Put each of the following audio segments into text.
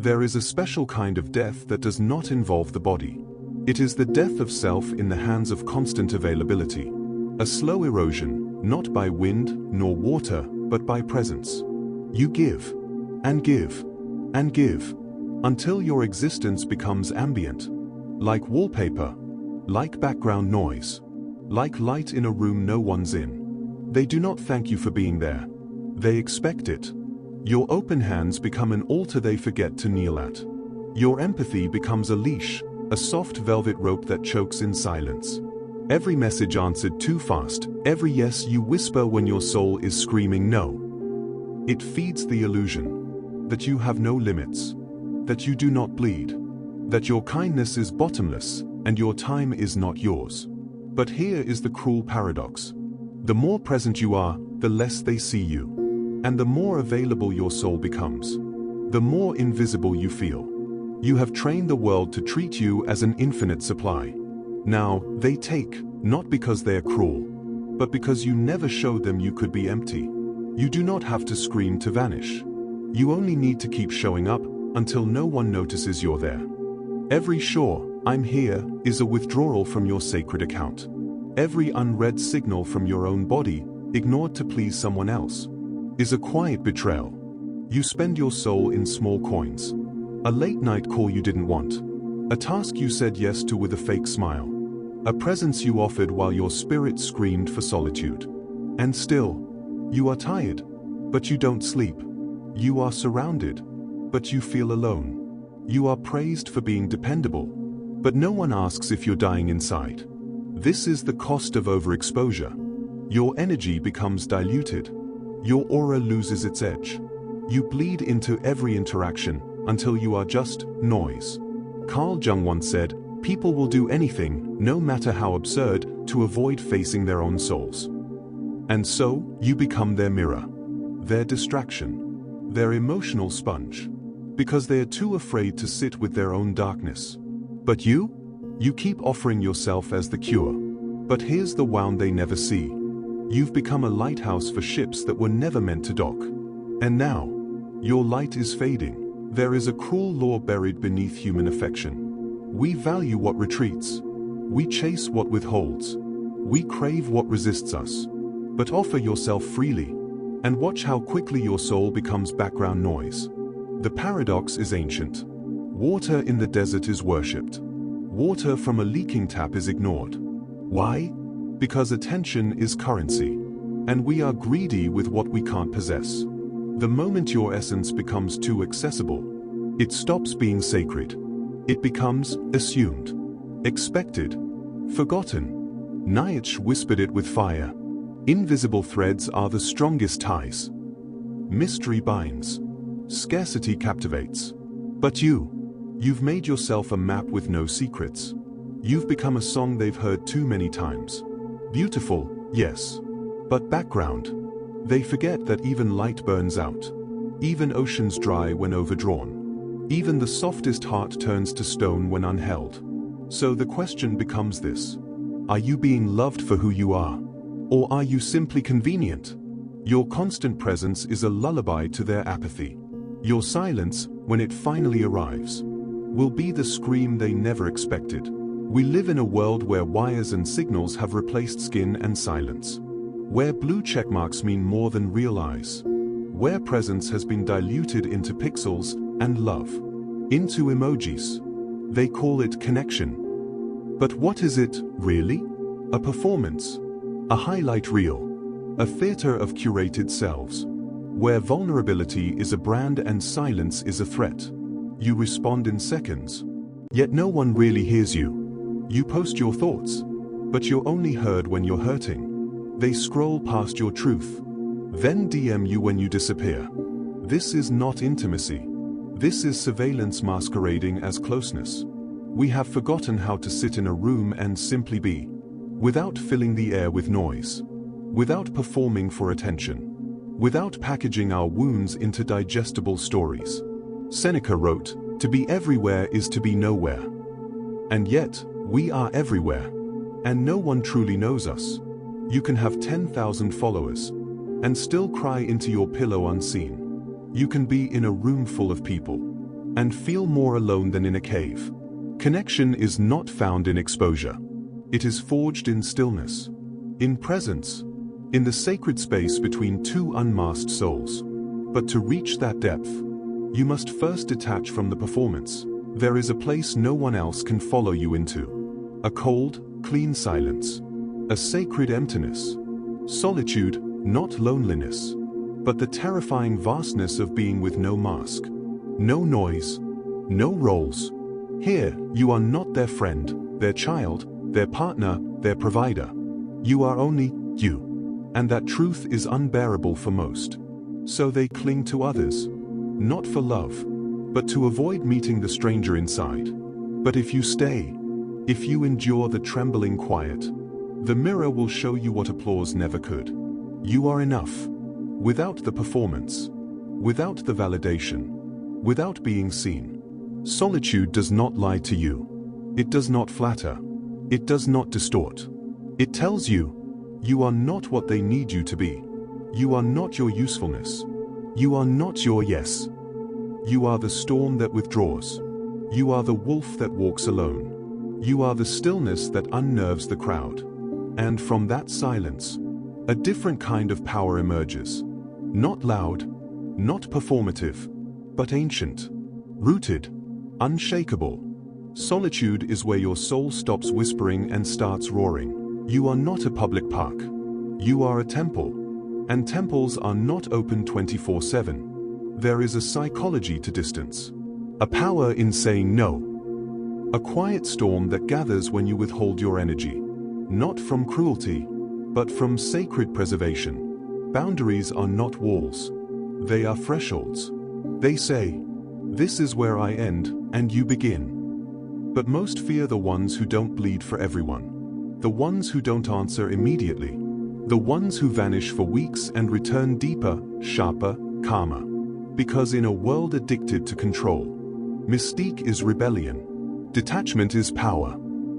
There is a special kind of death that does not involve the body. It is the death of self in the hands of constant availability. A slow erosion, not by wind nor water, but by presence. You give, and give, and give, until your existence becomes ambient. Like wallpaper, like background noise, like light in a room no one's in. They do not thank you for being there. They expect it. Your open hands become an altar they forget to kneel at. Your empathy becomes a leash, a soft velvet rope that chokes in silence. Every message answered too fast, every yes you whisper when your soul is screaming no. It feeds the illusion that you have no limits, that you do not bleed, that your kindness is bottomless, and your time is not yours. But here is the cruel paradox. The more present you are, the less they see you. And the more available your soul becomes, the more invisible you feel. You have trained the world to treat you as an infinite supply. Now, they take, not because they are cruel, but because you never showed them you could be empty. You do not have to scream to vanish. You only need to keep showing up until no one notices you're there. Every "sure, I'm here" is a withdrawal from your sacred account. Every unread signal from your own body, ignored to please someone else, is a quiet betrayal. You spend your soul in small coins. A late night call you didn't want. A task you said yes to with a fake smile. A presence you offered while your spirit screamed for solitude. And still, you are tired, but you don't sleep. You are surrounded, but you feel alone. You are praised for being dependable, but no one asks if you're dying inside. This is the cost of overexposure. Your energy becomes diluted. Your aura loses its edge. You bleed into every interaction until you are just noise. Carl Jung once said, "People will do anything, no matter how absurd, to avoid facing their own souls." And so, you become their mirror, their distraction, their emotional sponge, because they are too afraid to sit with their own darkness. But you keep offering yourself as the cure. But here's the wound they never see. You've become a lighthouse for ships that were never meant to dock. And now, your light is fading. There is a cruel law buried beneath human affection. We value what retreats. We chase what withholds. We crave what resists us. But offer yourself freely, and watch how quickly your soul becomes background noise. The paradox is ancient. Water in the desert is worshipped. Water from a leaking tap is ignored. Why? Because attention is currency, and we are greedy with what we can't possess. The moment your essence becomes too accessible, it stops being sacred. It becomes assumed, expected, forgotten. Nietzsche whispered it with fire. Invisible threads are the strongest ties. Mystery binds. Scarcity captivates. But you've made yourself a map with no secrets. You've become a song they've heard too many times. Beautiful, yes. But background. They forget that even light burns out. Even oceans dry when overdrawn. Even the softest heart turns to stone when unheld. So the question becomes this: are you being loved for who you are? Or are you simply convenient? Your constant presence is a lullaby to their apathy. Your silence, when it finally arrives, will be the scream they never expected. We live in a world where wires and signals have replaced skin and silence. Where blue checkmarks mean more than real eyes. Where presence has been diluted into pixels and love into emojis. They call it connection. But what is it, really? A performance. A highlight reel. A theater of curated selves. Where vulnerability is a brand and silence is a threat. You respond in seconds. Yet no one really hears you. You post your thoughts, but you're only heard when you're hurting. They scroll past your truth, then DM you when you disappear. This is not intimacy. This is surveillance masquerading as closeness. We have forgotten how to sit in a room and simply be, without filling the air with noise, without performing for attention, without packaging our wounds into digestible stories. Seneca wrote, "To be everywhere is to be nowhere." And yet, we are everywhere, and no one truly knows us. You can have 10,000 followers and still cry into your pillow unseen. You can be in a room full of people, and feel more alone than in a cave. Connection is not found in exposure. It is forged in stillness, in presence, in the sacred space between two unmasked souls. But to reach that depth, you must first detach from the performance. There is a place no one else can follow you into. A cold, clean silence. A sacred emptiness. Solitude, not loneliness, but the terrifying vastness of being with no mask. No noise. No roles. Here, you are not their friend, their child, their partner, their provider. You are only you. And that truth is unbearable for most. So they cling to others. Not for love, but to avoid meeting the stranger inside. But if you stay, if you endure the trembling quiet, the mirror will show you what applause never could. You are enough. Without the performance. Without the validation. Without being seen. Solitude does not lie to you. It does not flatter. It does not distort. It tells you, you are not what they need you to be. You are not your usefulness. You are not your yes. You are the storm that withdraws. You are the wolf that walks alone. You are the stillness that unnerves the crowd. And from that silence, a different kind of power emerges. Not loud, not performative, but ancient, rooted, unshakable. Solitude is where your soul stops whispering and starts roaring. You are not a public park. You are a temple. And temples are not open 24/7. There is a psychology to distance. A power in saying no. A quiet storm that gathers when you withhold your energy. Not from cruelty, but from sacred preservation. Boundaries are not walls. They are thresholds. They say, this is where I end, and you begin. But most fear the ones who don't bleed for everyone. The ones who don't answer immediately. The ones who vanish for weeks and return deeper, sharper, calmer. Because in a world addicted to control, mystique is rebellion. Detachment is power.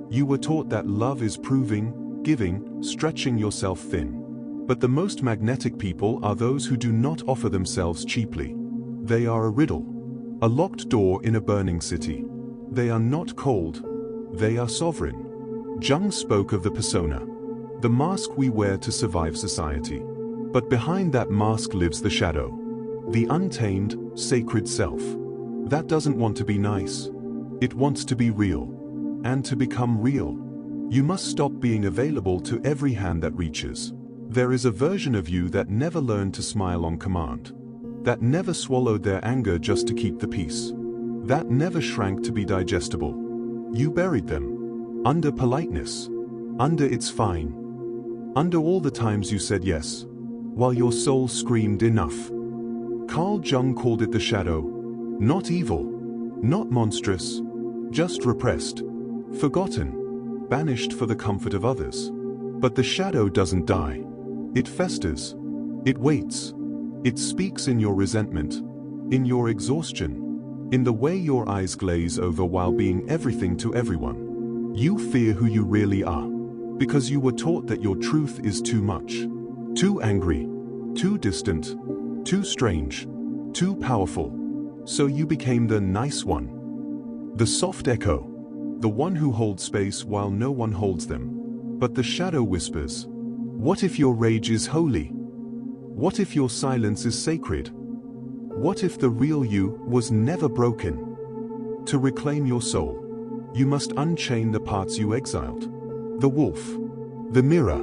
You were taught that love is proving, giving, stretching yourself thin. But the most magnetic people are those who do not offer themselves cheaply. They are a riddle. A locked door in a burning city. They are not cold. They are sovereign. Jung spoke of the persona. The mask we wear to survive society. But behind that mask lives the shadow. The untamed, sacred self. That doesn't want to be nice. It wants to be real. And to become real, you must stop being available to every hand that reaches. There is a version of you that never learned to smile on command. That never swallowed their anger just to keep the peace. That never shrank to be digestible. You buried them. Under politeness. Under it's fine. Under all the times you said yes, while your soul screamed enough. Carl Jung called it the shadow. Not evil, not monstrous, just repressed, forgotten, banished for the comfort of others. But the shadow doesn't die. It festers. It waits. It speaks in your resentment, in your exhaustion, in the way your eyes glaze over while being everything to everyone. You fear who you really are. Because you were taught that your truth is too much. Too angry. Too distant. Too strange. Too powerful. So you became the nice one. The soft echo. The one who holds space while no one holds them. But the shadow whispers, what if your rage is holy? What if your silence is sacred? What if the real you was never broken? To reclaim your soul, you must unchain the parts you exiled. The wolf, the mirror,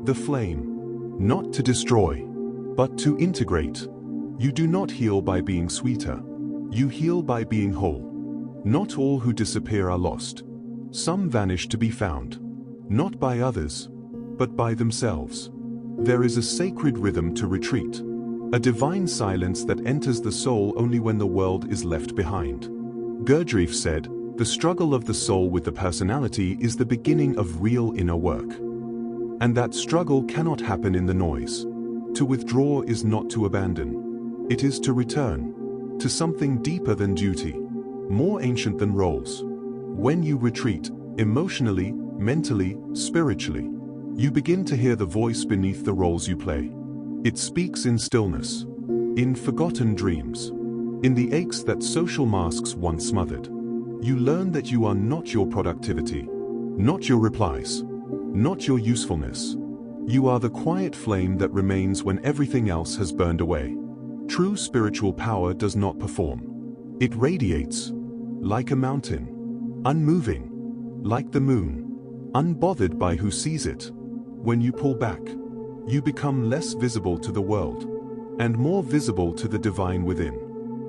the flame, not to destroy, but to integrate. You do not heal by being sweeter. You heal by being whole. Not all who disappear are lost. Some vanish to be found. Not by others, but by themselves. There is a sacred rhythm to retreat. A divine silence that enters the soul only when the world is left behind. Gurdjieff said, the struggle of the soul with the personality is the beginning of real inner work. And that struggle cannot happen in the noise. To withdraw is not to abandon. It is to return to something deeper than duty, more ancient than roles. When you retreat, emotionally, mentally, spiritually, you begin to hear the voice beneath the roles you play. It speaks in stillness, in forgotten dreams, In the aches that social masks once smothered, you learn that you are not your productivity, not your replies, not your usefulness. You are the quiet flame that remains when everything else has burned away. True spiritual power does not perform. It radiates, like a mountain, unmoving, like the moon, unbothered by who sees it. When you pull back, you become less visible to the world, and more visible to the divine within.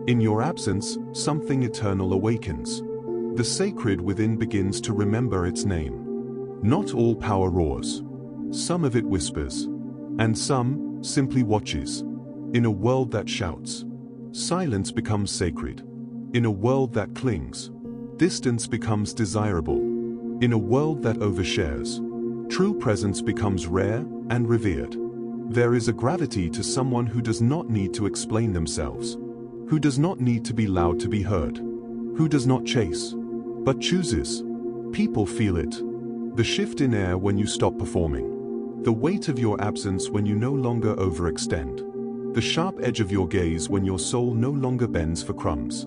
In your absence, something eternal awakens. The sacred within begins to remember its name. Not all power roars. Some of it whispers, and some simply watches. In a world that shouts, silence becomes sacred. In a world that clings, distance becomes desirable. In a world that overshares, true presence becomes rare and revered. There is a gravity to someone who does not need to explain themselves, who does not need to be loud to be heard, who does not chase, but chooses. People feel it. The shift in air when you stop performing. The weight of your absence when you no longer overextend. The sharp edge of your gaze when your soul no longer bends for crumbs.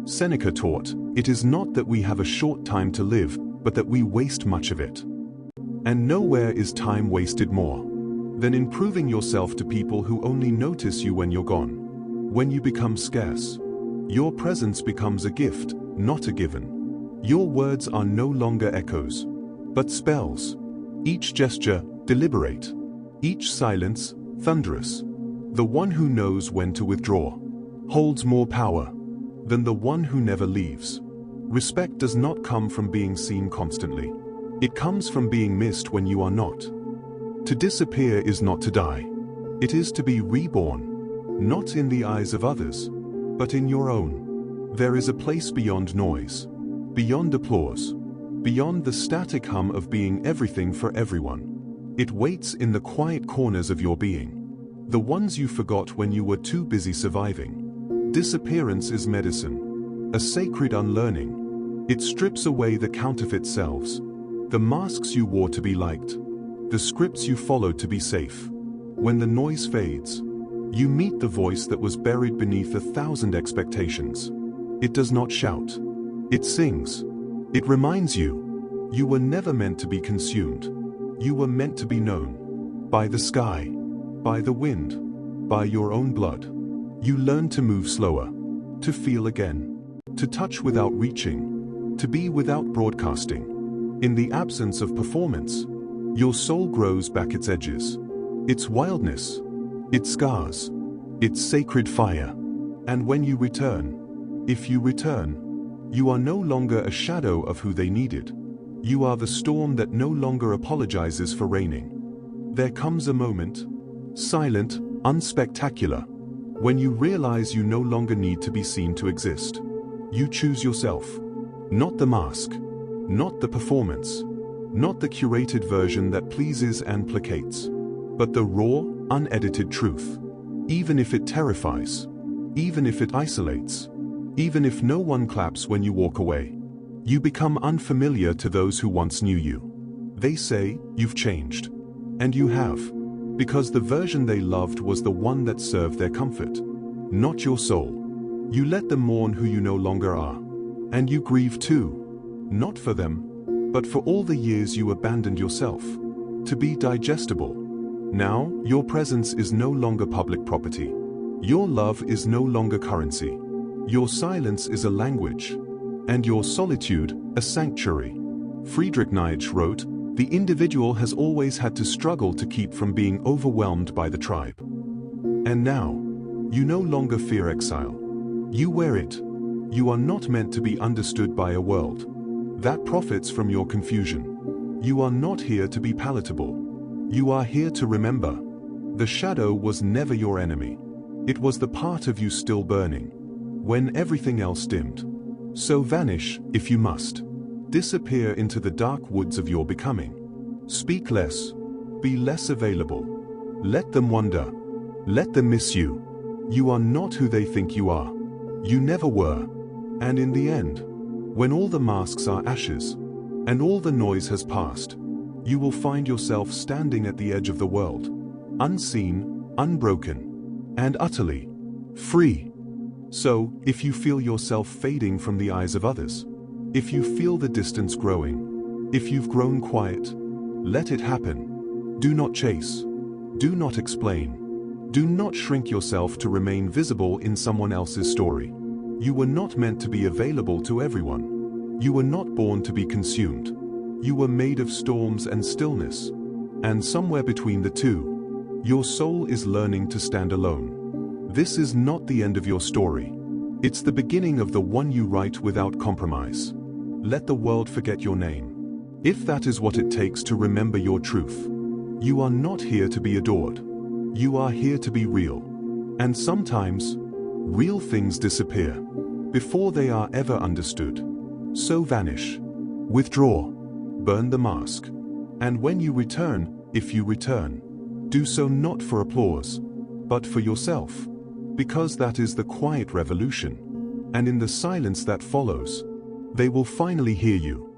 Seneca taught, "It is not that we have a short time to live, but that we waste much of it." And nowhere is time wasted more than in proving yourself to people who only notice you when you're gone. When you become scarce, your presence becomes a gift, not a given. Your words are no longer echoes, but spells. Each gesture, deliberate. Each silence, thunderous. The one who knows when to withdraw holds more power than the one who never leaves. Respect does not come from being seen constantly. It comes from being missed when you are not. To disappear is not to die. It is to be reborn, not in the eyes of others, but in your own. There is a place beyond noise, beyond applause, beyond the static hum of being everything for everyone. It waits in the quiet corners of your being, the ones you forgot when you were too busy surviving. Disappearance is medicine, a sacred unlearning. It strips away the counterfeit selves, the masks you wore to be liked, the scripts you followed to be safe. When the noise fades, you meet the voice that was buried beneath 1,000 expectations. It does not shout. It sings. It reminds you, you were never meant to be consumed. You were meant to be known. By the sky, by the wind, by your own blood. You learn to move slower, to feel again, to touch without reaching, to be without broadcasting. In the absence of performance, your soul grows back its edges, its wildness, its scars, its sacred fire. And when you return, if you return, you are no longer a shadow of who they needed. You are the storm that no longer apologizes for raining. There comes a moment, silent, unspectacular, when you realize you no longer need to be seen to exist. You choose yourself, not the mask, not the performance, not the curated version that pleases and placates, but the raw, unedited truth. Even if it terrifies, even if it isolates, even if no one claps when you walk away, you become unfamiliar to those who once knew you. They say, you've changed. And you have, because the version they loved was the one that served their comfort, not your soul. You let them mourn who you no longer are. And you grieve too, not for them, but for all the years you abandoned yourself to be digestible. Now, your presence is no longer public property. Your love is no longer currency. Your silence is a language, and your solitude, a sanctuary. Friedrich Nietzsche wrote, "The individual has always had to struggle to keep from being overwhelmed by the tribe." And now, you no longer fear exile. You wear it. You are not meant to be understood by a world that profits from your confusion. You are not here to be palatable. You are here to remember. The shadow was never your enemy. It was the part of you still burning when everything else dimmed. So vanish, if you must. Disappear into the dark woods of your becoming. Speak less. Be less available. Let them wonder. Let them miss you. You are not who they think you are. You never were. And in the end, when all the masks are ashes, and all the noise has passed, you will find yourself standing at the edge of the world, unseen, unbroken, and utterly free. So, if you feel yourself fading from the eyes of others, if you feel the distance growing, if you've grown quiet, let it happen. Do not chase. Do not explain. Do not shrink yourself to remain visible in someone else's story. You were not meant to be available to everyone. You were not born to be consumed. You were made of storms and stillness. And somewhere between the two, your soul is learning to stand alone. This is not the end of your story. It's the beginning of the one you write without compromise. Let the world forget your name. If that is what it takes to remember your truth, you are not here to be adored. You are here to be real. And sometimes, real things disappear before they are ever understood. So vanish. Withdraw. Burn the mask. And when you return, if you return, do so not for applause, but for yourself. Because that is the quiet revolution. And in the silence that follows, they will finally hear you.